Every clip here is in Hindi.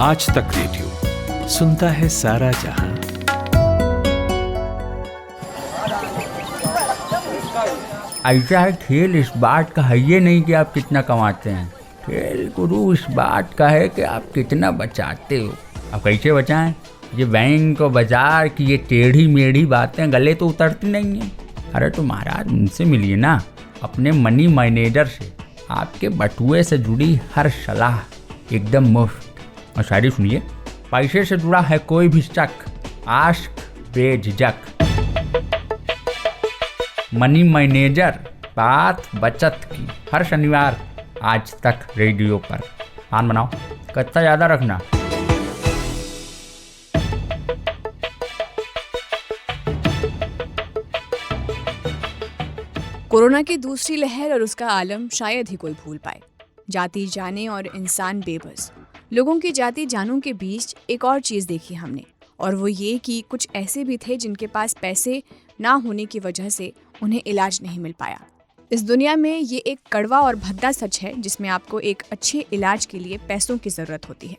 आज तक रेडियो सुनता है सारा जहां। ऐसा है, खेल इस बात का है ये नहीं कि आप कितना कमाते हैं, खेल गुरु इस बात का है कि आप कितना बचाते हो। अब कैसे बचाएं? ये बैंक और बाजार की ये टेढ़ी मेढ़ी बातें गले तो उतरती नहीं हैं। अरे तो महाराज उनसे मिलिए ना, अपने मनी मैनेजर से। आपके बटुए से जुड़ी हर सलाह एकदम मुफ्त। और शायरी सुनिए, पैसे से जुड़ा है कोई भी शक, आस्क बेझिझक। मनी मैनेजर, बात बचत की, हर शनिवार आज तक रेडियो पर। मान बनाओ, कच्चा ज़्यादा रखना। कोरोना की दूसरी लहर और उसका आलम शायद ही कोई भूल पाए। जाति जाने और इंसान बेबस। लोगों की जाति जानों के बीच एक और चीज़ देखी हमने, और वो ये कि कुछ ऐसे भी थे जिनके पास पैसे ना होने की वजह से उन्हें इलाज नहीं मिल पाया। इस दुनिया में ये एक कड़वा और भद्दा सच है जिसमें आपको एक अच्छे इलाज के लिए पैसों की ज़रूरत होती है।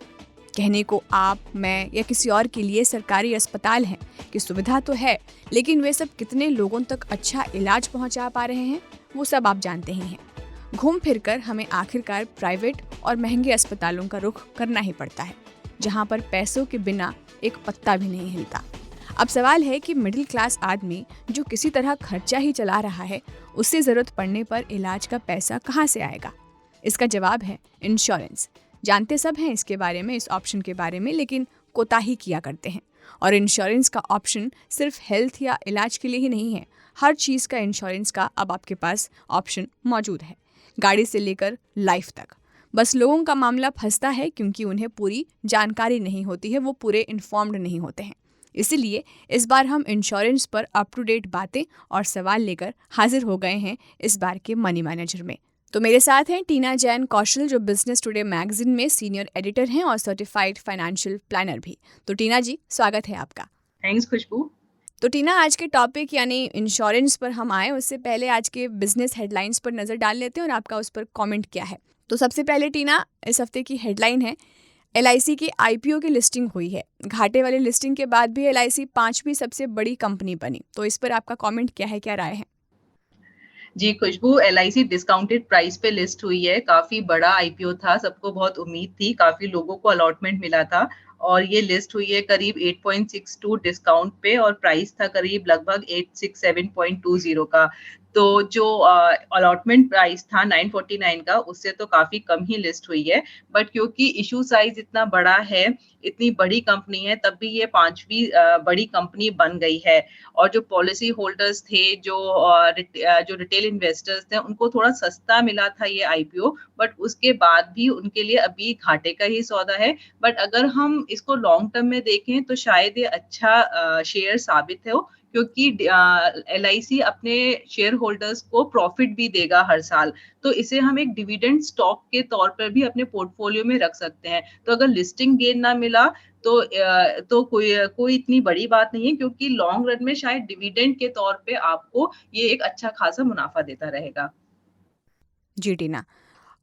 कहने को आप, मैं या किसी और के लिए सरकारी अस्पताल हैं कि सुविधा तो है, लेकिन वे सब कितने लोगों तक अच्छा इलाज पहुंचा पा रहे हैं वो सब आप जानते ही हैं। घूम फिर कर हमें आखिरकार प्राइवेट और महंगे अस्पतालों का रुख करना ही पड़ता है, जहां पर पैसों के बिना एक पत्ता भी नहीं हिलता। अब सवाल है कि मिडिल क्लास आदमी जो किसी तरह खर्चा ही चला रहा है, उससे ज़रूरत पड़ने पर इलाज का पैसा कहाँ से आएगा? इसका जवाब है इंश्योरेंस। जानते सब हैं इसके बारे में, इस ऑप्शन के बारे में, लेकिन कोताही किया करते हैं। और इंश्योरेंस का ऑप्शन सिर्फ हेल्थ या इलाज के लिए ही नहीं है। हर चीज़ का इंश्योरेंस का अब आपके पास ऑप्शन मौजूद है, गाड़ी से लेकर लाइफ तक। बस लोगों का मामला फंसता है क्योंकि उन्हें पूरी जानकारी नहीं होती है, वो पूरे इन्फॉर्म्ड नहीं होते हैं। इसीलिए इस बार हम इंश्योरेंस पर अप टू डेट बातें और सवाल लेकर हाजिर हो गए हैं इस बार के मनी मैनेजर में। तो मेरे साथ हैं टीना जैन कौशल, जो बिजनेस टुडे मैगजीन में सीनियर एडिटर हैं और सर्टिफाइड फाइनेंशियल प्लानर भी। तो टीना जी, स्वागत है आपका। थैंक्स खुशबू। तो टीना, आज के टॉपिक यानी इंश्योरेंस पर हम आए, उससे पहले आज के बिजनेस हेडलाइंस पर नज़र डाल लेते हैं और आपका उस पर कमेंट क्या है। तो सबसे पहले टीना, इस हफ्ते की हेडलाइन है LIC की IPO की लिस्टिंग हुई है। घाटे वाली लिस्टिंग के बाद भी LIC 5वीं सबसे बड़ी कंपनी बनी। तो इस पर आपका कमेंट क्या है, क्या राय है? जी खुशबू, LIC डिस्काउंटेड प्राइस पे लिस्ट हुई है। काफी बड़ा IPO था, सबको बहुत उम्मीद थी, काफी लोगों को अलॉटमेंट मिला था और ये लिस्ट हुई है करीब 8.62 डिस्काउंट पे और प्राइस था करीब लगभग 867.20 का। तो जो अलॉटमेंट प्राइस था 949 का, उससे तो काफी कम ही लिस्ट हुई है। बट क्योंकि इशू साइज इतना बड़ा है, इतनी बड़ी कंपनी है, तब भी ये 5वीं बड़ी कंपनी बन गई है। और जो पॉलिसी होल्डर्स थे, जो रिटेल इन्वेस्टर्स थे, उनको थोड़ा सस्ता मिला था ये IPO, बट उसके बाद भी उनके लिए अभी घाटे का ही सौदा है। बट अगर हम इसको लॉन्ग टर्म में देखें तो शायद ये अच्छा शेयर साबित हो, क्योंकि LIC अपने शेयर होल्डर्स को प्रॉफिट भी देगा हर साल। तो इसे हम एक डिविडेंड स्टॉक के तौर पर भी अपने पोर्टफोलियो में रख सकते हैं। तो अगर लिस्टिंग गेन ना मिला तो कोई इतनी बड़ी बात नहीं है, क्योंकि लॉन्ग रन में शायद डिविडेंड के तौर पे आपको ये एक अच्छा खासा मुनाफा देता रहेगा। जी टीना,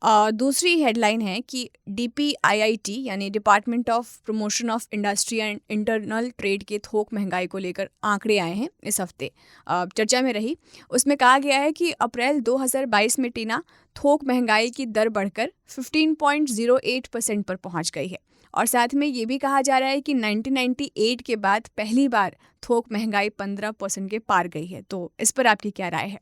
दूसरी हेडलाइन है कि DPIIT यानी department of promotion of industry and internal trade के थोक महंगाई को लेकर आंकड़े आए हैं इस हफ्ते। चर्चा में रही, उसमें कहा गया है कि अप्रैल 2022 में टीना थोक महंगाई की दर बढ़कर 15.08% पर पहुंच गई है। और साथ में ये भी कहा जा रहा है कि 1998 के बाद पहली बार थोक महंगाई 15% के पार गई है। तो इस पर आपकी क्या राय है?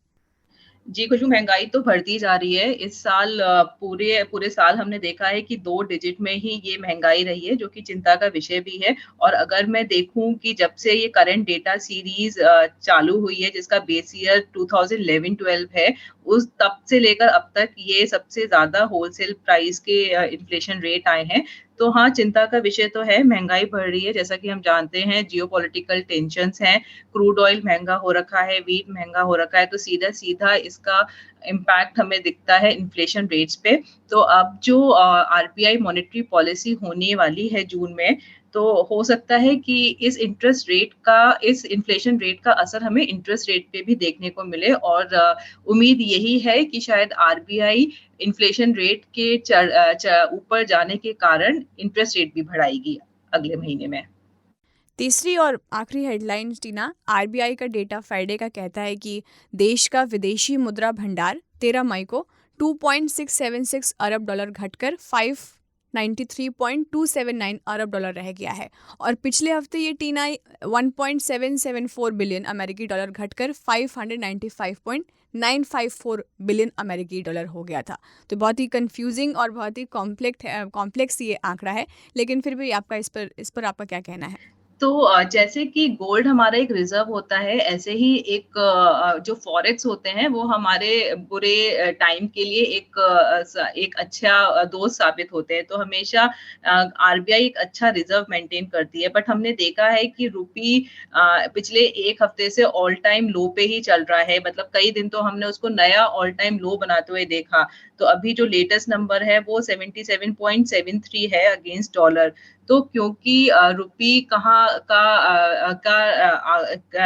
जी खुशबू, महंगाई तो बढ़ती जा रही है। इस साल पूरे पूरे साल हमने देखा है कि 2 डिजिट में ही ये महंगाई रही है, जो कि चिंता का विषय भी है। और अगर मैं देखूं कि जब से ये करंट डेटा सीरीज चालू हुई है, जिसका बेस ईयर 2011-12 है, उस तब से लेकर अब तक ये सबसे ज्यादा होलसेल प्राइस के इन्फ्लेशन रेट आए हैं। तो हाँ, चिंता का विषय तो है, महंगाई बढ़ रही है। जैसा कि हम जानते हैं, जियोपॉलिटिकल टेंशंस हैं, क्रूड ऑयल महंगा हो रखा है, व्हीट महंगा हो रखा है, तो सीधा सीधा इसका इम्पैक्ट हमें दिखता है इन्फ्लेशन रेट्स पे। तो अब जो RBI मॉनेटरी पॉलिसी होने वाली है जून में, तो हो सकता है कि इस इन्फ्लेशन रेट का असर हमें इंटरेस्ट रेट पे भी देखने को मिले और उम्मीद यही है कि शायद आरबीआई इन्फ्लेशन रेट के ऊपर जाने के कारण इंटरेस्ट रेट भी बढ़ाएगी अगले महीने में। तीसरी और आखिरी हेडलाइन टीना, आरबीआई का डेटा फ्राइडे का कहता है कि देश का विदेशी मुद्रा भंडार 13 मई को 2.676 अरब डॉलर घटकर 593.279 अरब डॉलर रह गया है और पिछले हफ्ते ये टीना 1.774 बिलियन अमेरिकी डॉलर घटकर 595.954 बिलियन अमेरिकी डॉलर हो गया था। तो बहुत ही कंफ्यूजिंग और बहुत ही कॉम्प्लेक्स ये आंकड़ा है, लेकिन फिर भी आपका इस पर आपका क्या कहना है? तो जैसे कि गोल्ड हमारा एक रिजर्व होता है, ऐसे ही एक जो फॉरेक्स होते हैं वो हमारे बुरे टाइम के लिए एक अच्छा दोस्त साबित होते हैं। तो हमेशा आरबीआई एक अच्छा रिजर्व मेंटेन करती है, बट हमने देखा है कि रुपी पिछले एक हफ्ते से ऑल टाइम लो पे ही चल रहा है। मतलब कई दिन तो हमने उसको नया ऑल टाइम लो बनाते हुए देखा। तो अभी जो लेटेस्ट नंबर है वो 77.73 है अगेंस्ट डॉलर। तो क्योंकि रुपी का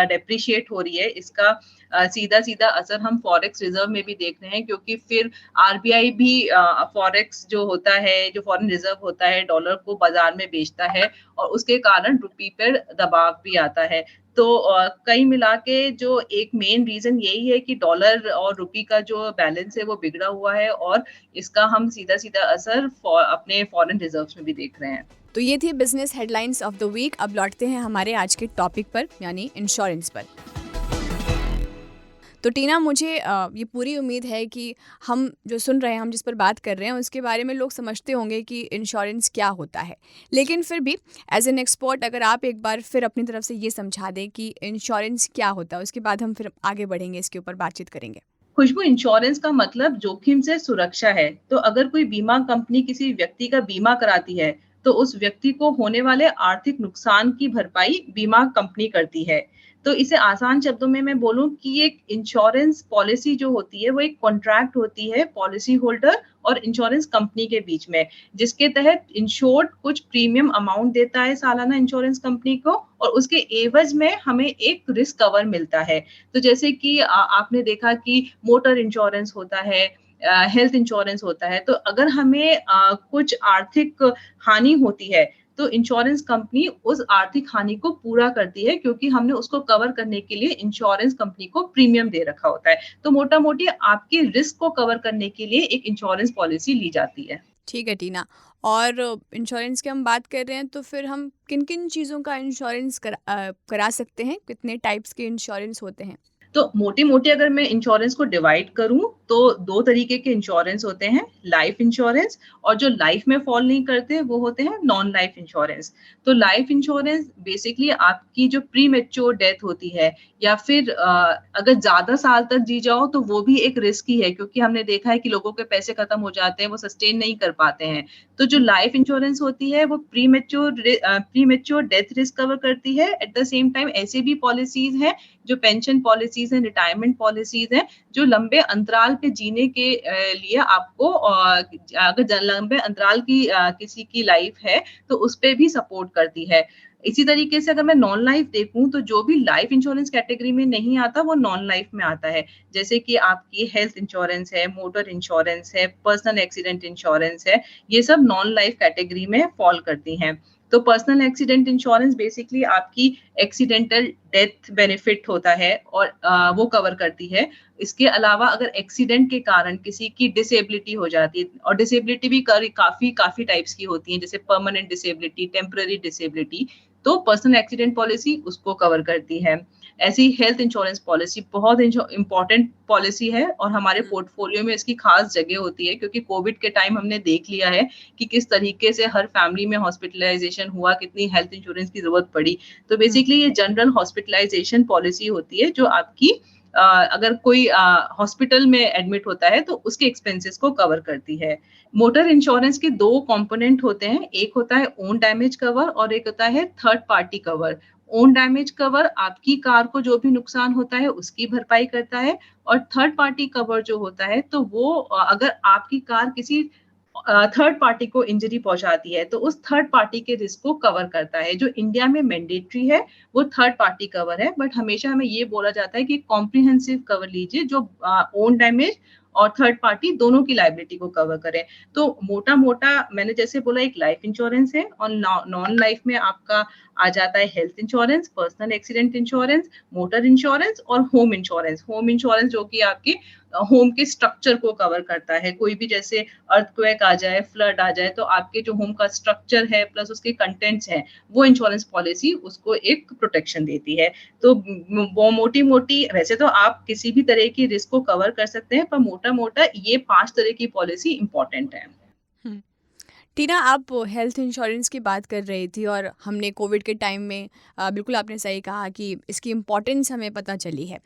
डेप्रिशिएट हो रही है, इसका सीधा असर हम फॉरेक्स रिजर्व में भी देख रहे हैं, क्योंकि फिर आरबीआई भी फॉरेक्स जो होता है, जो फॉरेन रिजर्व होता है, डॉलर को बाजार में बेचता है और उसके कारण रुपी पर दबाव भी आता है। तो कई मिला के जो एक मेन रीजन यही है कि डॉलर और रुपी का जो बैलेंस है वो बिगड़ा हुआ है और इसका हम सीधा असर अपने फॉरेन रिजर्व्स में भी देख रहे हैं। तो ये थी business headlines of the week. अब लौटते हैं हमारे आज के टॉपिक पर, यानी इंश्योरेंस पर। तो टीना, मुझे ये पूरी उम्मीद है कि हम जो सुन रहे हैं, हम जिस पर बात कर रहे हैं, उसके बारे में लोग समझते होंगे कि इंश्योरेंस क्या होता है। लेकिन फिर भी एज एन एक्सपर्ट अगर आप एक बार फिर अपनी तरफ से ये समझा दें कि इंश्योरेंस क्या होता है, उसके बाद हम फिर आगे बढ़ेंगे, इसके ऊपर बातचीत करेंगे। खुशबू, इंश्योरेंस का मतलब जोखिम से सुरक्षा है। तो अगर कोई बीमा कंपनी किसी व्यक्ति का बीमा कराती है, तो उस व्यक्ति को होने वाले आर्थिक नुकसान की भरपाई बीमा कंपनी करती है। तो इसे आसान शब्दों में मैं बोलूं कि एक इंश्योरेंस पॉलिसी जो होती है वो एक कॉन्ट्रैक्ट होती है पॉलिसी होल्डर और इंश्योरेंस कंपनी के बीच में, जिसके तहत इंश्योर्ड कुछ प्रीमियम अमाउंट देता है सालाना इंश्योरेंस कंपनी को और उसके एवज में हमें एक रिस्क कवर मिलता है। तो जैसे कि आपने देखा कि मोटर इंश्योरेंस होता है, हेल्थ इंश्योरेंस होता है। तो अगर हमें कुछ आर्थिक हानि होती है तो इंश्योरेंस कंपनी उस आर्थिक हानि को पूरा करती है, क्योंकि हमने उसको कवर करने के लिए इंश्योरेंस कंपनी को प्रीमियम दे रखा होता है। तो मोटा मोटी आपके रिस्क को कवर करने के लिए एक इंश्योरेंस पॉलिसी ली जाती है। ठीक है टीना, और इंश्योरेंस की हम बात कर रहे हैं तो फिर हम किन किन चीज़ों का इंश्योरेंस करा सकते हैं? कितने टाइप्स के इंश्योरेंस होते हैं? तो मोटी-मोटी अगर मैं इंश्योरेंस को डिवाइड करूँ तो 2 तरीके के इंश्योरेंस होते हैं, लाइफ इंश्योरेंस और जो लाइफ में फॉल नहीं करते वो होते हैं नॉन लाइफ इंश्योरेंस। तो लाइफ इंश्योरेंस बेसिकली आपकी जो प्रीमैच्योर डेथ होती है या फिर अगर ज़्यादा साल तक जी जाओ तो वो भी एक रिस्क ही है, क्योंकि हमने देखा है कि लोगों के पैसे खत्म हो जाते हैं, वो सस्टेन नहीं कर पाते हैं। तो जो लाइफ इंश्योरेंस होती है वो प्रीमैच्योर डेथ रिस्क कवर करती है। एट द सेम टाइम ऐसे भी पॉलिसीज़ हैं जो पेंशन पॉलिसीज हैं, रिटायरमेंट पॉलिसीज हैं, जो लंबे अंतराल पे जीने के लिए आपको अगर लंबे अंतराल की किसी की लाइफ है तो उस पे भी सपोर्ट करती है। इसी तरीके से अगर मैं नॉन लाइफ देखूं तो जो भी लाइफ इंश्योरेंस कैटेगरी में नहीं आता वो नॉन लाइफ में आता है। जैसे कि आपकी हेल्थ इंश्योरेंस है, मोटर इंश्योरेंस है, पर्सनल एक्सीडेंट इंश्योरेंस है, ये सब नॉन लाइफ कैटेगरी में फॉल करती हैं। तो पर्सनल एक्सीडेंट इंश्योरेंस बेसिकली आपकी एक्सीडेंटल डेथ बेनिफिट होता है और वो कवर करती है। इसके अलावा अगर एक्सीडेंट के कारण किसी की डिसेबिलिटी हो जाती है, और डिसेबिलिटी भी काफी टाइप्स की होती है, जैसे परमानेंट डिसेबिलिटी, टेम्पररी डिसेबिलिटी, तो पर्सनल एक्सीडेंट पॉलिसी उसको कवर करती है। ऐसी हेल्थ इंश्योरेंस पॉलिसी बहुत इंपॉर्टेंट पॉलिसी है और हमारे पोर्टफोलियो में इसकी खास जगह होती है, क्योंकि कोविड के टाइम हमने देख लिया है कि किस तरीके से हर फैमिली में हॉस्पिटलाइजेशन हुआ, कितनी हेल्थ इंश्योरेंस की जरूरत पड़ी। तो बेसिकली ये जनरल हॉस्पिटलाइजेशन पॉलिसी होती है जो आपकी अगर कोई हॉस्पिटल में एडमिट होता है तो उसके एक्सपेंसेस को कवर करती है। मोटर इंश्योरेंस के 2 कंपोनेंट होते हैं, एक होता है ओन डैमेज कवर और एक होता है third party cover. Own damage cover आपकी कार को जो भी नुकसान होता है उसकी भरपाई करता है, और थर्ड पार्टी कवर जो होता है तो वो अगर आपकी कार किसी थर्ड पार्टी को इंजरी पहुंचाती है, तो उस थर्ड पार्टी के रिस्क को कवर करता है। जो इंडिया में मैंडेटरी है वो थर्ड पार्टी कवर है, बट हमेशा हमें ये बोला जाता है कि कॉम्प्रिहेंसिव कवर लीजिए जो ओन डैमेज और थर्ड पार्टी दोनों की लाइबिलिटी को कवर करे। तो मोटा मोटा मैंने जैसे बोला एक लाइफ इंश्योरेंस है, और नॉन लाइफ में आपका आ जाता है health insurance, personal accident insurance, motor insurance और होम इंश्योरेंस। होम इंश्योरेंस जो कि आपके होम के स्ट्रक्चर को कवर करता है। कोई भी जैसे अर्थक्वेक आ जाए, फ्लड आ जाए, तो आपके जो होम का स्ट्रक्चर है प्लस उसके कंटेंट्स हैं, वो इंश्योरेंस पॉलिसी उसको एक प्रोटेक्शन देती है। तो वो मोटी मोटी वैसे तो आप किसी भी तरह की रिस्क को कवर कर सकते हैं, पर मोटा मोटा ये 5 तरह की पॉलिसी इंपॉर्टेंट है। हम्म। टीना, आप हेल्थ इंश्योरेंस की बात कर रही थी और हमने कोविड के टाइम में बिल्कुल आपने सही कहा कि इसकी इम्पोर्टेंस हमें पता चली है।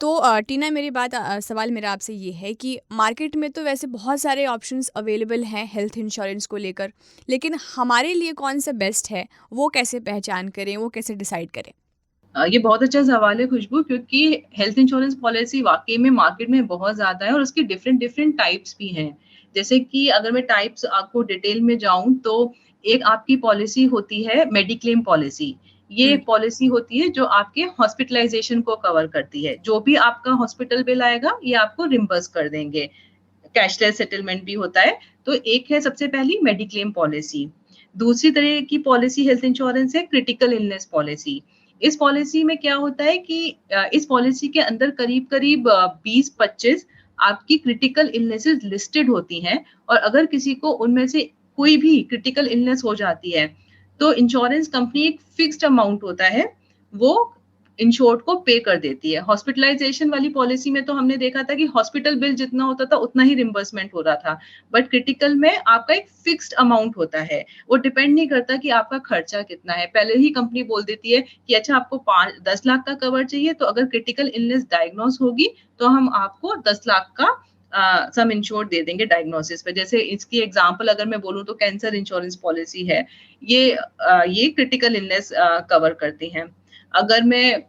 तो टीना, मेरी बात सवाल मेरा आपसे ये है कि मार्केट में तो वैसे बहुत सारे ऑप्शंस अवेलेबल हैं हेल्थ इंश्योरेंस को लेकर, लेकिन हमारे लिए कौन सा बेस्ट है, वो कैसे पहचान करें, वो कैसे डिसाइड करें? ये बहुत अच्छा सवाल है खुशबू, क्योंकि हेल्थ इंश्योरेंस पॉलिसी वाकई में मार्केट में बहुत ज्यादा है और उसके डिफरेंट डिफरेंट टाइप्स भी हैं। जैसे कि अगर मैं टाइप्स आपको डिटेल में जाऊं तो एक आपकी पॉलिसी होती है मेडिक्लेम पॉलिसी। ये हम्म। एक पॉलिसी होती है जो आपके हॉस्पिटलाइजेशन को कवर करती है। जो भी आपका हॉस्पिटल बिल आएगा ये आपको रिम्बर्स कर देंगे, कैशलेस सेटलमेंट भी होता है। तो एक है सबसे पहली मेडिक्लेम पॉलिसी। दूसरी तरह की पॉलिसी हेल्थ इंश्योरेंस है क्रिटिकल इलनेस पॉलिसी। इस पॉलिसी में क्या होता है कि इस पॉलिसी के अंदर करीब करीब 20-25 आपकी क्रिटिकल इलनेसेस लिस्टेड होती हैं, और अगर किसी को उनमें से कोई भी क्रिटिकल इलनेस हो जाती है तो इंश्योरेंस कंपनी एक फिक्स्ड अमाउंट होता है वो इंश्योर्ड को पे कर देती है। हॉस्पिटलाइजेशन वाली पॉलिसी में तो हमने देखा था कि हॉस्पिटल बिल जितना होता था उतना ही रिम्बर्समेंट हो रहा था, बट क्रिटिकल में आपका एक फिक्स्ड अमाउंट होता है। वो डिपेंड नहीं करता कि आपका खर्चा कितना है, पहले ही कंपनी बोल देती है कि अच्छा आपको 10 लाख का कवर चाहिए, तो अगर क्रिटिकल इलनेस डायग्नोस होगी तो हम आपको 10 लाख का सम इंश्योर्ड दे देंगे डायग्नोसिस पे। जैसे इसकी एग्जांपल अगर मैं बोलूं तो कैंसर इंश्योरेंस पॉलिसी है, ये क्रिटिकल इलनेस कवर करती हैं। अगर मैं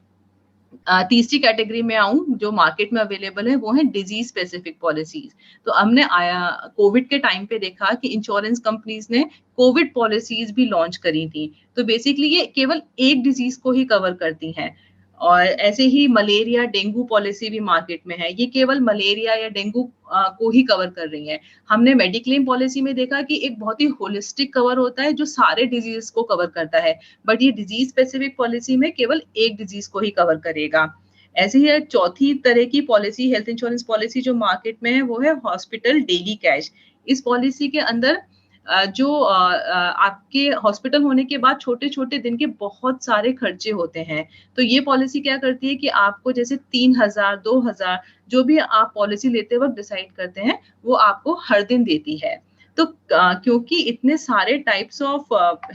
तीसरी कैटेगरी में आऊं जो मार्केट में अवेलेबल है वो है डिजीज स्पेसिफिक पॉलिसीज। तो हमने कोविड के टाइम पे देखा कि इंश्योरेंस कंपनीज ने कोविड पॉलिसीज भी लॉन्च करी थी। तो बेसिकली ये केवल एक डिजीज को ही कवर करती हैं। और ऐसे ही मलेरिया डेंगू पॉलिसी भी मार्केट में है, ये केवल मलेरिया या डेंगू को ही कवर कर रही है। हमने मेडिक्लेम पॉलिसी में देखा कि एक बहुत ही होलिस्टिक कवर होता है जो सारे डिजीज को कवर करता है, बट ये डिजीज स्पेसिफिक पॉलिसी में केवल एक डिजीज को ही कवर करेगा। ऐसे ही चौथी तरह की पॉलिसी हेल्थ इंश्योरेंस पॉलिसी जो मार्केट में है वो है हॉस्पिटल डेली कैश। इस पॉलिसी के अंदर आपके हॉस्पिटल होने के बाद छोटे छोटे दिन के बहुत सारे खर्चे होते हैं। तो ये पॉलिसी क्या करती है कि आपको जैसे 3,000 2,000 जो भी आप पॉलिसी लेते वक्त डिसाइड करते हैं वो आपको हर दिन देती है। तो क्योंकि इतने सारे types of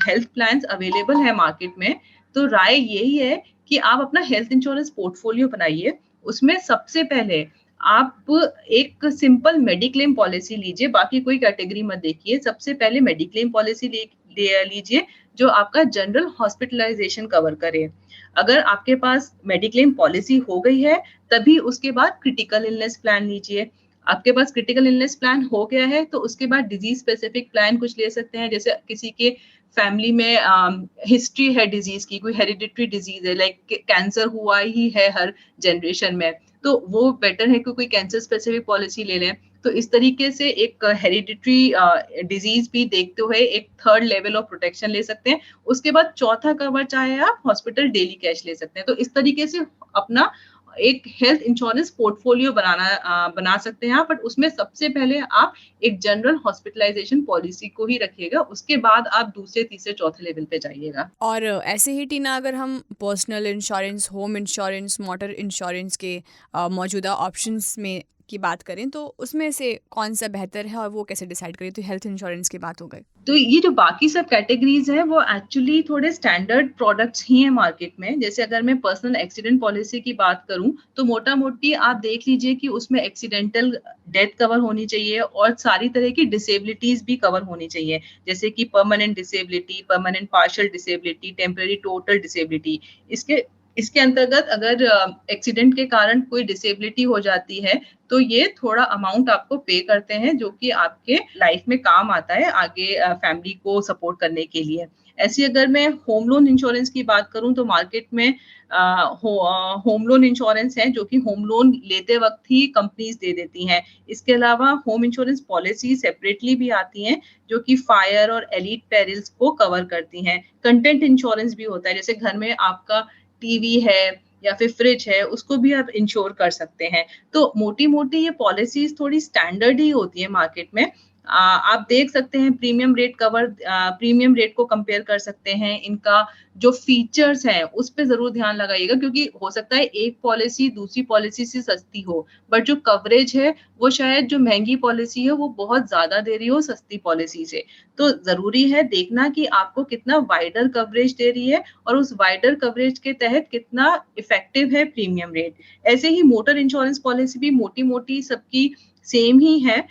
health plans available है मार्केट में, तो राय यही है कि आप अपना हेल्थ इंश्योरेंस पोर्टफोलियो बनाइए। उसमें सबसे पहले आप एक सिंपल मेडिक्लेम पॉलिसी लीजिए, बाकी कोई कैटेगरी मत देखिए। सबसे पहले मेडिक्लेम पॉलिसी लीजिए जो आपका जनरल हॉस्पिटलाइजेशन कवर करे। अगर आपके पास मेडिक्लेम पॉलिसी हो गई है तभी उसके बाद क्रिटिकल इलनेस प्लान लीजिए। आपके पास क्रिटिकल इलनेस प्लान हो गया है तो उसके बाद डिजीज स्पेसिफिक प्लान कुछ ले सकते हैं। जैसे किसी के फैमिली में हिस्ट्री है डिजीज की, कोई हेरिडिटरी डिजीज है, लाइक कैंसर हुआ ही है हर जनरेशन में, तो वो बेटर है कि कोई कैंसर स्पेसिफिक पॉलिसी ले लें। तो इस तरीके से एक हेरिडिटरी डिजीज भी देखते हुए एक थर्ड लेवल ऑफ प्रोटेक्शन ले सकते हैं। उसके बाद चौथा कवर चाहे आप हॉस्पिटल डेली कैश ले सकते हैं। तो इस तरीके से अपना एक हेल्थ इंश्योरेंस पोर्टफोलियो बना सकते हैं आप, बट उसमें सबसे पहले आप एक जनरल हॉस्पिटलाइजेशन पॉलिसी को ही रखिएगा, उसके बाद आप दूसरे तीसरे चौथे लेवल पे जाइएगा। और ऐसे ही टीना, अगर हम personal insurance, home insurance, motor insurance के मौजूदा ऑप्शंस में की बात करें तो उसमें से कौन सा बेहतर है और वो कैसे डिसाइड करें? तो हेल्थ इंश्योरेंस की बात हो गई। तो ये जो बाकी सब कैटेगरीज हैं वो एक्चुअली थोड़े स्टैंडर्ड प्रोडक्ट्स ही हैं मार्केट में। जैसे अगर मैं पर्सनल एक्सीडेंट पॉलिसी की बात करूं तो मोटा मोटी आप देख लीजिए कि उसमें एक्सीडेंटल डेथ कवर होनी चाहिए और सारी तरह की डिसेबिलिटीज भी कवर होनी चाहिए, जैसे कि permanent disability, permanent partial disability, temporary total disability. इसके इसके अंतर्गत अगर एक्सीडेंट के कारण कोई डिसेबिलिटी हो जाती है, तो ये थोड़ा अमाउंट आपको पे करते हैं, जो कि आपके लाइफ में काम आता है आगे फैमिली को सपोर्ट करने के लिए। ऐसी अगर मैं होम लोन इंश्योरेंस की बात करूँ तो मार्केट में होम लोन इंश्योरेंस है, जो कि होम लोन लेते वक़्त ही कंपनीज़ दे देती हैं। इसके अलावा होम इंश्योरेंस पॉलिसी सेपरेटली भी आती हैं, जो कि फायर और एलीट पेरिल्स को कवर करती हैं। कंटेंट इंश्योरेंस भी होता है, जैसे घर में आपका टीवी है या फिर फ्रिज है, उसको भी आप इंश्योर कर सकते हैं। तो मोटी-मोटी ये पॉलिसीज़ थोड़ी स्टैंडर्ड ही होती है मार्केट में। आप देख सकते हैं प्रीमियम रेट को कंपेयर कर सकते हैं। इनका जो फीचर्स हैं, उस पे ज़रूर ध्यान लगाइएगा, क्योंकि हो सकता है एक पॉलिसी दूसरी पॉलिसी से सस्ती हो, बट जो कवरेज है, वो शायद जो महँगी पॉलिसी है, वो बहुत ज़्यादा दे रही हो सस्ती पॉलिसी से। तो ज़रूरी है देखना कि आपको कितना वाइडर कवरेज दे रही है और उस वाइडर कवरेज के तहत कितना इफ़ेक्टिव है प्रीमियम रेट। ऐसे ही मोटर इंश्योरेंस पॉलिसी भी मोटी-मोटी सबकी सेम ही है।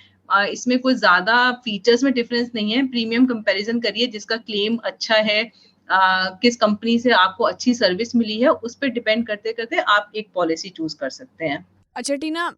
इसमें कोई ज़्यादा फीचर्स में डिफरेंस नहीं है। प्रीमियम कंपैरिज़न करिए, जिसका क्लेम अच्छा है, किस कंपनी से आपको अच्छी सर्विस मिली है, उस पे डिपेंड करते-करते आप एक पॉलिसी चूज़ कर सकते हैं। अच्छा टीना,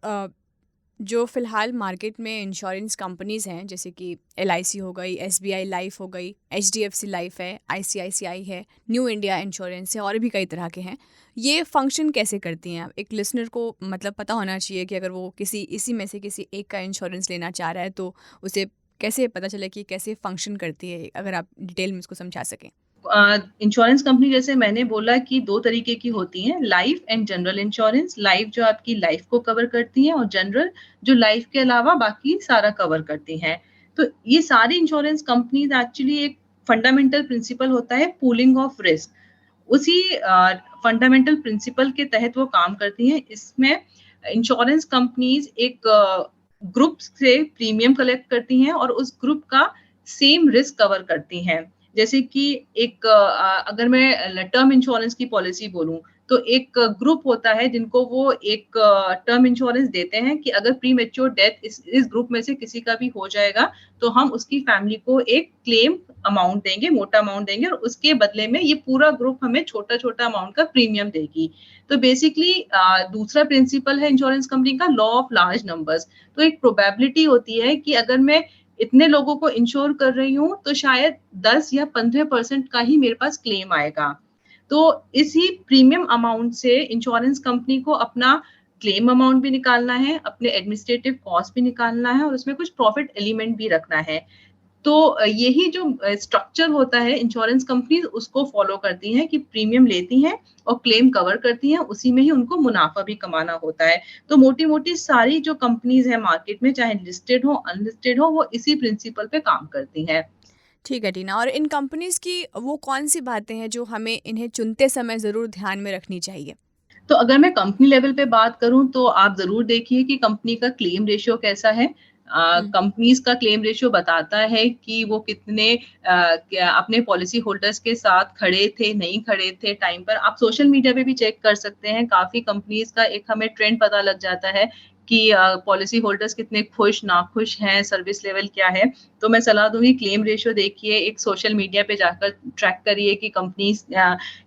जो फ़िलहाल मार्केट में इंश्योरेंस कंपनीज़ हैं, जैसे कि एलआईसी हो गई, एसबीआई लाइफ हो गई, एचडीएफसी लाइफ है, आईसीआईसीआई है, न्यू इंडिया इंश्योरेंस है और भी कई तरह के हैं। ये फंक्शन कैसे करती हैं? एक लिसनर को मतलब पता होना चाहिए कि अगर वो इसी में से किसी एक का इंश्योरेंस लेना चाह रहा है, तो उसे कैसे पता चले कि कैसे फंक्शन करती है? अगर आप डिटेल में इसको समझा सकें। इंश्योरेंस कंपनी जैसे मैंने बोला कि 2 तरीके की होती हैं, life and general insurance. Life जो आपकी लाइफ को कवर करती हैं और जनरल जो लाइफ के अलावा बाकी सारा कवर करती हैं। तो ये सारी इंश्योरेंस कंपनीज़ एक्चुअली एक फंडामेंटल प्रिंसिपल होता है पूलिंग ऑफ रिस्क। उसी फंडामेंटल प्रिंसिपल के तहत वो काम करती हैं। इसमें इंश्योरेंस कंपनीज़ एक ग्रुप से प्रीमियम कलेक्ट करती हैं और उस ग्रुप का सेम रिस्क कवर करती हैं। जैसे कि अगर मैं टर्म इंश्योरेंस की पॉलिसी बोलूँ, तो एक ग्रुप होता है जिनको वो एक टर्म इंश्योरेंस देते हैं कि अगर प्रीमैच्योर डेथ इस ग्रुप में से किसी का भी हो जाएगा, तो हम उसकी फैमिली को एक क्लेम अमाउंट देंगे, मोटा अमाउंट देंगे और उसके बदले में ये पूरा ग्रुप हमें छोटा-छोटा अमाउंट का प्रीमियम देगी। तो बेसिकली दूसरा प्रिंसिपल है इंश्योरेंस कंपनी का लॉ ऑफ लार्ज नंबर्स। तो एक प्रोबेबिलिटी होती है कि अगर मैं इतने लोगों को इंश्योर कर रही हूँ, तो शायद 10 या 15% का ही मेरे पास क्लेम आएगा। तो इसी प्रीमियम अमाउंट से इंश्योरेंस कंपनी को अपना क्लेम अमाउंट भी निकालना है, अपने एडमिनिस्ट्रेटिव कॉस्ट भी निकालना है और उसमें कुछ प्रॉफिट एलिमेंट भी रखना है। तो यही जो स्ट्रक्चर होता है, इंश्योरेंस कंपनीज़ उसको फ़ॉलो करती हैं कि प्रीमियम लेती हैं और क्लेम कवर करती हैं, उसी में ही उनको मुनाफ़ा भी कमाना होता है। तो मोटी-मोटी सारी जो कंपनीज़ हैं मार्केट में, चाहे लिस्टेड हो, अनलिस्टेड हो, वो इसी प्रिंसिपल पे काम करती हैं। ठीक है टीना, और इन कंपनीज़ की वो कौन-सी बातें हैं जो हमें इन्हें चुनते समय ज़रूर ध्यान में रखनी चाहिए? तो अगर मैं कंपनी लेवल पे बात करूँ तो आप ज़रूर देखिए कि कंपनी का क्लेम रेशियो कैसा है। हुँ। कंपनीज़ का क्लेम रेशियो बताता है कि वो कितने क्या अपने पॉलिसी होल्डर्स के साथ खड़े थे, नहीं खड़े थे टाइम पर। आप सोशल मीडिया पे भी चेक कर सकते हैं, काफ़ी कंपनीज़ का एक हमें ट्रेंड पता लग जाता है कि पॉलिसी होल्डर्स कितने खुश, नाखुश हैं, सर्विस लेवल क्या है। तो मैं सलाह दूँगी क्लेम रेशियो देखिए, एक सोशल मीडिया पे जाकर ट्रैक करिए कि कंपनीज़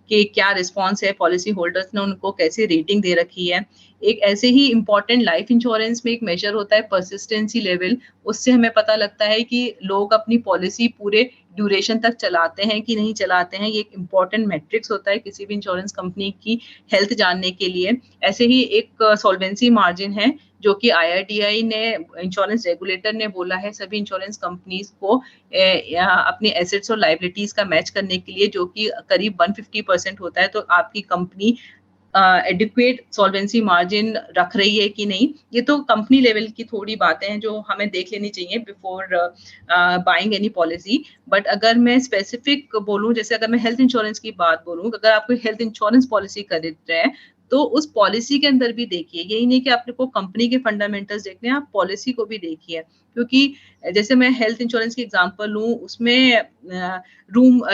कि क्या रिस्पॉन्स है, पॉलिसी होल्डर्स ने उनको कैसे रेटिंग दे रखी है। एक ऐसे ही इम्पोर्टेंट लाइफ इंश्योरेंस में एक मेजर होता है परसिस्टेंसी लेवल, उससे हमें पता लगता है कि लोग अपनी पॉलिसी पूरे ड्यूरेशन तक चलाते हैं कि नहीं चलाते हैं। ये एक इम्पोर्टेंट मैट्रिक्स होता है किसी भी इंश्योरेंस कंपनी की हेल्थ जानने के लिए। ऐसे ही एक सॉल्वेंसी मार्जिन है, जो कि आईआरडीआई ने इंश्योरेंस रेगुलेटर ने बोला है सभी इंश्योरेंस कंपनीज़ को या अपनी एसेट्स और लायबिलिटीज़ का मैच करने के लिए, जो कि करीब 150% होता है। तो आपकी कंपनी एडिक्वेट सॉल्वेंसी मार्जिन रख रही है कि नहीं, ये तो कंपनी लेवल की थोड़ी बातें हैं जो हमें देख लेनी चाहिए before buying any policy. But अगर मैं स्पेसिफिक बोलूँ, जैसे अगर मैं हेल्थ इंश्योरेंस की बात बोलूँ, अगर आप कोई हेल्थ इंश्योरेंस पॉलिसी खरीद रहे हैं, तो उस पॉलिसी के अंदर भी देखिए, यही नहीं कि आपने को कंपनी के फंडामेंटल्स देखने हैं, आप पॉलिसी को भी देखिए। क्योंकि जैसे मैं हेल्थ इंश्योरेंस की एग्जांपल लूँ, उसमें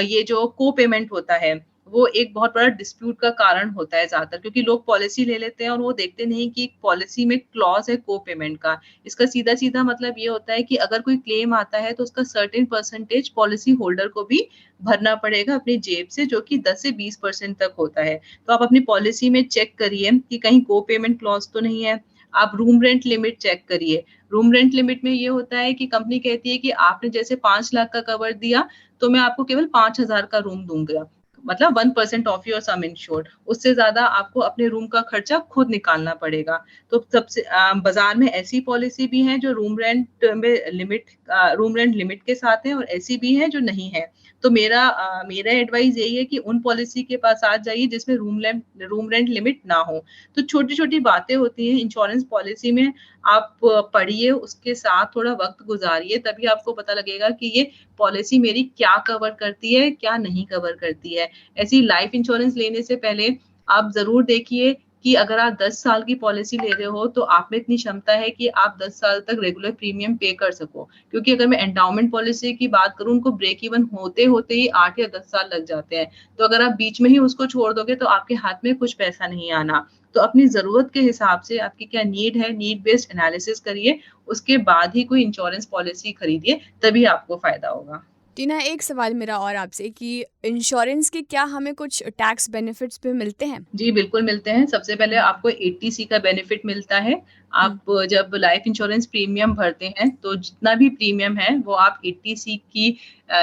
ये जो को पेमेंट होता है, वो एक बहुत बड़ा डिस्प्यूट का कारण होता है ज़्यादातर, क्योंकि लोग पॉलिसी ले लेते हैं और वो देखते नहीं कि पॉलिसी में क्लॉज़ है को-पेमेंट का। इसका सीधा-सीधा मतलब ये होता है कि अगर कोई क्लेम आता है तो उसका सर्टेन परसेंटेज पॉलिसी होल्डर को भी भरना पड़ेगा अपनी जेब से, जो कि 10 से 20% तक होता है। तो आप अपनी पॉलिसी में चेक करिए कि कहीं को-पेमेंट क्लॉज़ तो नहीं है। आप रूम रेंट लिमिट चेक करिए। रूम रेंट लिमिट में ये होता है कि कंपनी कहती है कि आपने जैसे 5 लाख का कवर दिया, तो मैं आपको केवल 5,000 का रूम दूँगा। मतलब 1% ऑफ योर सम इंश्योर्ड, उससे ज़्यादा आपको अपने रूम का खर्चा खुद निकालना पड़ेगा। तो सबसे बाज़ार में ऐसी पॉलिसी भी हैं जो रूम रेंट लिमिट के साथ है, और ऐसी भी हैं जो नहीं है। तो मेरा एडवाइस यही है कि उन पॉलिसी के पास साथ जाइए जिसमें रूम रेंट लिमिट ना हो। तो छोटी-छोटी बातें होती हैं इंश्योरेंस पॉलिसी में, आप पढ़िए, उसके साथ थोड़ा वक़्त गुज़ारिए, तभी आपको पता लगेगा कि ये पॉलिसी मेरी क्या कवर करती है, क्या नहीं कवर करती है। ऐसे ही लाइफ इंश्योरेंस लेने से पहले आप ज़रूर देखिए कि अगर आप 10 साल की पॉलिसी ले रहे हो, तो आप में इतनी क्षमता है कि आप 10 साल तक रेगुलर प्रीमियम पे कर सको। क्योंकि अगर मैं एंडाउमेंट पॉलिसी की बात करूँ, उनको ब्रेक इवन होते-होते ही 8 या 10 साल लग जाते हैं। तो अगर आप बीच में ही उसको छोड़ दोगे, तो आपके हाथ में कुछ पैसा नहीं आना। तो अपनी ज़रूरत के हिसाब से आपकी क्या नीड है, नीड बेस्ड एनालिसिस करिए, उसके बाद ही कोई इंश्योरेंस पॉलिसी खरीदिए, तभी आपको फ़ायदा होगा। टीना, एक सवाल मेरा और आपसे कि इंश्योरेंस के क्या हमें कुछ टैक्स बेनिफिट्स भी मिलते हैं? जी, बिल्कुल मिलते हैं। सबसे पहले हुँ, आपको 80C का बेनिफिट मिलता है। हुँ। आप जब लाइफ इंश्योरेंस प्रीमियम भरते हैं, तो जितना भी प्रीमियम है, वो आप 80C की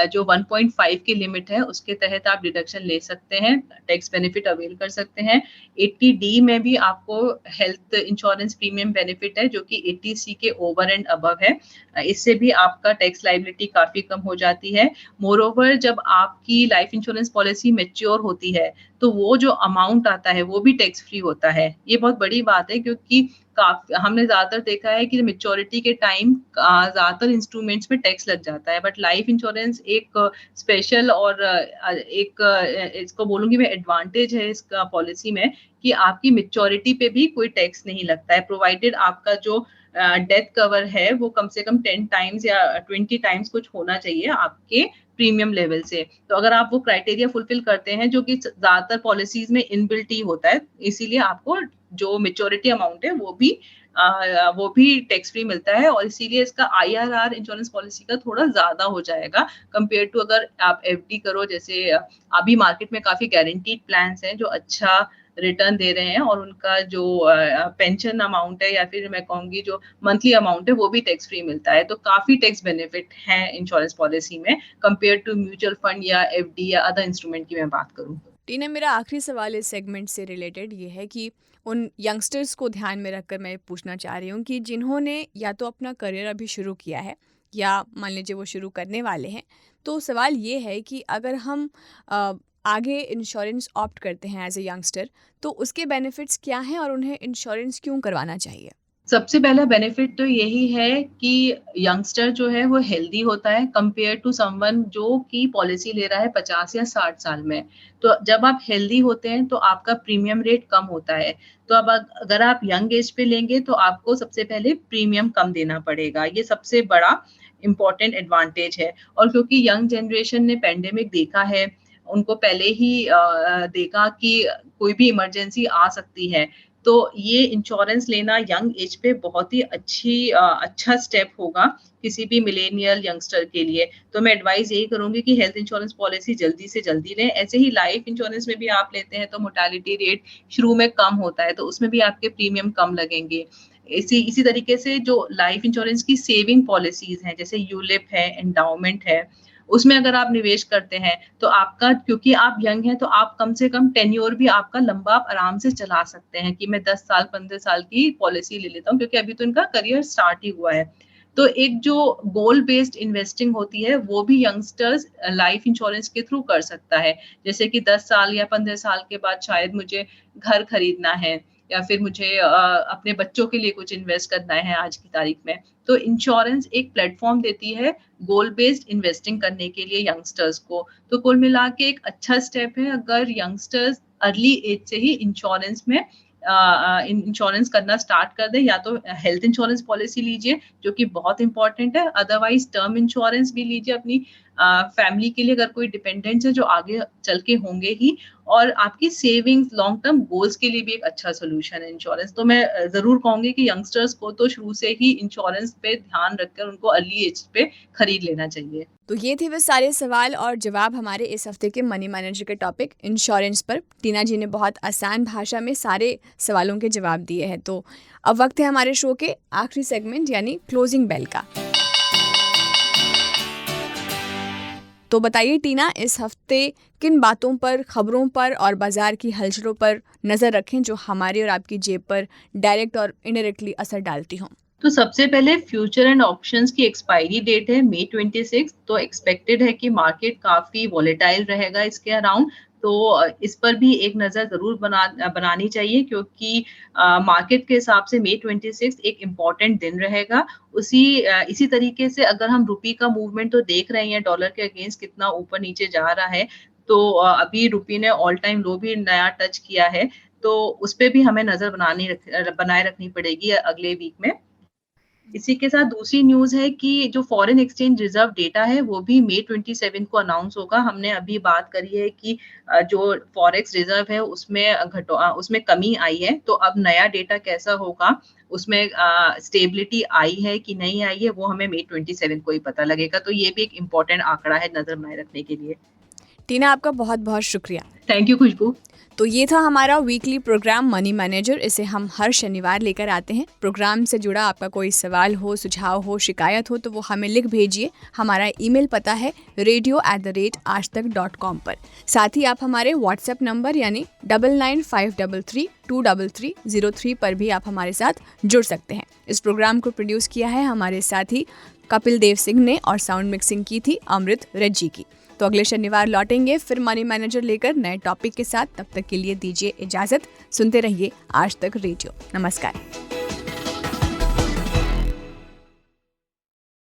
जो 1.5 की लिमिट है, उसके तहत आप डिडक्शन ले सकते हैं, टैक्स बेनिफिट अवेल कर सकते हैं। 80D में भी आपको हेल्थ इंश्योरेंस प्रीमियम बेनिफिट है, जो कि 80C के ओवर एंड अबव है। इससे भी आपका टैक्स लायबिलिटी काफ़ी कम हो जाती है। मोरओवर, जब आपकी लाइफ इंश्योरेंस पॉलिसी मैच्योर होती है, तो वो जो अमाउंट आता है, वो भी टैक्स फ्री होता है। ये बहुत बड़ी बात है, क्योंकि हमने ज़्यादातर देखा है कि मैच्योरिटी के टाइम ज़्यादातर इंस्ट्रूमेंट्स में टैक्स लग जाता है, बट लाइफ इंश्योरेंस एक स्पेशल और इसको बोलूँगी मैं एडवांटेज है इसका पॉलिसी में, कि आपकी मैच्योरिटी पे भी कोई टैक्स नहीं लगता है, प्रोवाइडेड आपका जो डेथ कवर है वो कम से कम 10 टाइम्स या 20 टाइम्स कुछ होना चाहिए आपके प्रीमियम लेवल से। तो अगर आप वो क्राइटेरिया फुलफिल करते हैं, जो कि ज़्यादातर पॉलिसीज़ में इनबिल्ट ही होता है, इसीलिए आपको जो मैच्योरिटी अमाउंट है वो भी टैक्स फ्री मिलता है, और इसीलिए इसका आईआरआर इंश्योरेंस पॉलिसी का थोड़ा ज़्यादा हो जाएगा कंपेयर टू अगर आप एफडी करो। जैसे अभी मार्केट में काफ़ी गारंटीड प्लान्स हैं जो अच्छा रिटर्न दे रहे हैं, और उनका जो पेंशन अमाउंट है, या फिर मैं कहूँगी जो मंथली अमाउंट है, वो भी टैक्स फ्री मिलता है। तो काफ़ी टैक्स बेनिफिट हैं इंश्योरेंस पॉलिसी में कंपेयर टू म्यूचुअल फंड या एफडी या अदर इंस्ट्रूमेंट की मैं बात करूँ। टीना, मेरा आखिरी सवाल इस सेगमेंट से रिलेटेड ये है कि उन यंगस्टर्स को ध्यान में रखकर मैं पूछना चाह रही हूँ कि जिन्होंने या तो अपना करियर अभी शुरू किया है या मान लीजिए वो शुरू करने वाले हैं, तो सवाल ये है कि अगर हम अ, आगे इंश्योरेंस ऑप्ट करते हैं एज ए यंगस्टर, तो उसके बेनिफिट्स क्या हैं और उन्हें इंश्योरेंस क्यों करवाना चाहिए? सबसे पहला बेनिफिट तो यही है कि यंगस्टर जो है वो हेल्दी होता है कंपेयर टू समवन जो कि पॉलिसी ले रहा है 50 या 60 साल में। तो जब आप हेल्दी होते हैं तो आपका प्रीमियम रेट कम होता है। तो अब अगर आप यंग एज पे लेंगे तो आपको सबसे पहले प्रीमियम कम देना पड़ेगा। ये सबसे बड़ा इम्पोर्टेंट एडवांटेज है। और क्योंकि यंग जनरेशन ने पैंडेमिक देखा है, उनको पहले ही देखा कि कोई भी इमरजेंसी आ सकती है, तो ये इंश्योरेंस लेना यंग एज पे बहुत ही अच्छा स्टेप होगा किसी भी मिलेनियल यंगस्टर के लिए। तो मैं एडवाइस यही करूँगी कि हेल्थ इंश्योरेंस पॉलिसी जल्दी से जल्दी लें। ऐसे ही लाइफ इंश्योरेंस में भी आप लेते हैं तो मोर्टेलिटी रेट शुरू में कम होता है, तो उसमें भी आपके प्रीमियम कम लगेंगे। इसी तरीके से जो लाइफ इंश्योरेंस की सेविंग पॉलिसीज़ हैं, जैसे यूलिप है, एंडाउमेंट है, उसमें अगर आप निवेश करते हैं, तो आपका, क्योंकि आप यंग हैं, तो आप कम से कम टेन्योर भी आपका लंबा आप आराम से चला सकते हैं कि मैं 10 साल, 15 साल की पॉलिसी ले लेता हूँ, क्योंकि अभी तो इनका करियर स्टार्ट ही हुआ है। तो एक जो गोल बेस्ड इन्वेस्टिंग होती है, वो भी यंगस्टर्स लाइफ इंश्योरेंस के थ्रू कर सकता है। जैसे कि 10 साल या 15 साल के बाद शायद मुझे घर खरीदना है, या फिर मुझे अपने बच्चों के लिए कुछ इन्वेस्ट करना है आज की तारीख में। तो इंश्योरेंस एक प्लेटफ़ॉर्म देती है गोल बेस्ड इन्वेस्टिंग करने के लिए यंगस्टर्स को। तो कुल मिला के एक अच्छा स्टेप है अगर यंगस्टर्स अर्ली एज से ही इंश्योरेंस करना स्टार्ट कर दें। या तो हेल्थ इंश्योरेंस पॉलिसी लीजिए, जो कि बहुत इंपॉर्टेंट है, अदरवाइज टर्म इंश्योरेंस भी लीजिए अपनी फैमिली के लिए अगर कोई डिपेंडेंट्स है जो आगे चल के होंगे ही, और आपकी सेविंग्स लॉन्ग टर्म गोल्स के लिए भी एक अच्छा सोल्यूशन है इंश्योरेंस। तो मैं ज़रूर कहूँगी कि यंगस्टर्स को तो शुरू से ही इंश्योरेंस पे ध्यान रखकर उनको अर्ली एज पे खरीद लेना चाहिए। तो ये थे वे सारे सवाल और जवाब हमारे इस हफ्ते के मनी मैनेजर के टॉपिक इंश्योरेंस पर। टीना जी ने बहुत आसान भाषा में सारे सवालों के जवाब दिए हैं। तो अब वक्त है हमारे शो के आखिरी सेगमेंट यानी क्लोजिंग बेल का। तो बताइए टीना, इस हफ्ते किन बातों पर, खबरों पर और बाजार की हलचलों पर नज़र रखें जो हमारी और आपकी जेब पर डायरेक्ट और इनडायरेक्टली असर डालती हों? तो सबसे पहले फ्यूचर एंड ऑप्शंस की एक्सपायरी डेट है मई 26, तो एक्सपेक्टेड है कि मार्केट काफी वॉलेटाइल रहेगा इसके अराउंड। तो इस पर भी एक नज़र ज़रूर बनानी चाहिए, क्योंकि मार्केट के हिसाब से मई 26 एक इम्पॉर्टेंट दिन रहेगा। इसी तरीके से अगर हम रुपी का मूवमेंट तो देख रहे हैं, डॉलर के अगेंस्ट कितना ऊपर नीचे जा रहा है, तो अभी रुपी ने ऑल टाइम लो भी नया टच किया है, तो उस पर भी हमें नज़र बनाए रखनी पड़ेगी अगले वीक में। इसी के साथ दूसरी न्यूज़ है कि जो फॉरेन एक्सचेंज रिजर्व डेटा है वो भी मई 27 को अनाउंस होगा। हमने अभी बात करी है कि जो फॉरेक्स रिजर्व है उसमें कमी आई है, तो अब नया डेटा कैसा होगा, उसमें स्टेबिलिटी आई है कि नहीं आई है, वो हमें मई 27 को ही पता लगेगा। तो ये भी एक इम्पोर्टेंट आंकड़ा है नजर बनाए रखने के लिए। टीना, आपका बहुत बहुत शुक्रिया। थैंक यू खुशबू। तो ये था हमारा वीकली प्रोग्राम मनी मैनेजर। इसे हम हर शनिवार लेकर आते हैं। प्रोग्राम से जुड़ा आपका कोई सवाल हो, सुझाव हो, शिकायत हो तो वो हमें लिख भेजिए। हमारा ईमेल पता है radio@aajtak.com पर। साथ ही आप हमारे व्हाट्सएप नंबर यानी 9953332303 पर भी आप हमारे साथ जुड़ सकते हैं। इस प्रोग्राम को प्रोड्यूस किया है हमारे साथी कपिल देव सिंह ने और साउंड मिक्सिंग की थी अमृत रज्जी की। तो अगले शनिवार लौटेंगे फिर मनी मैनेजर लेकर नए टॉपिक के साथ। तब तक के लिए दीजिए इजाजत। सुनते रहिए आज तक रेडियो। नमस्कार।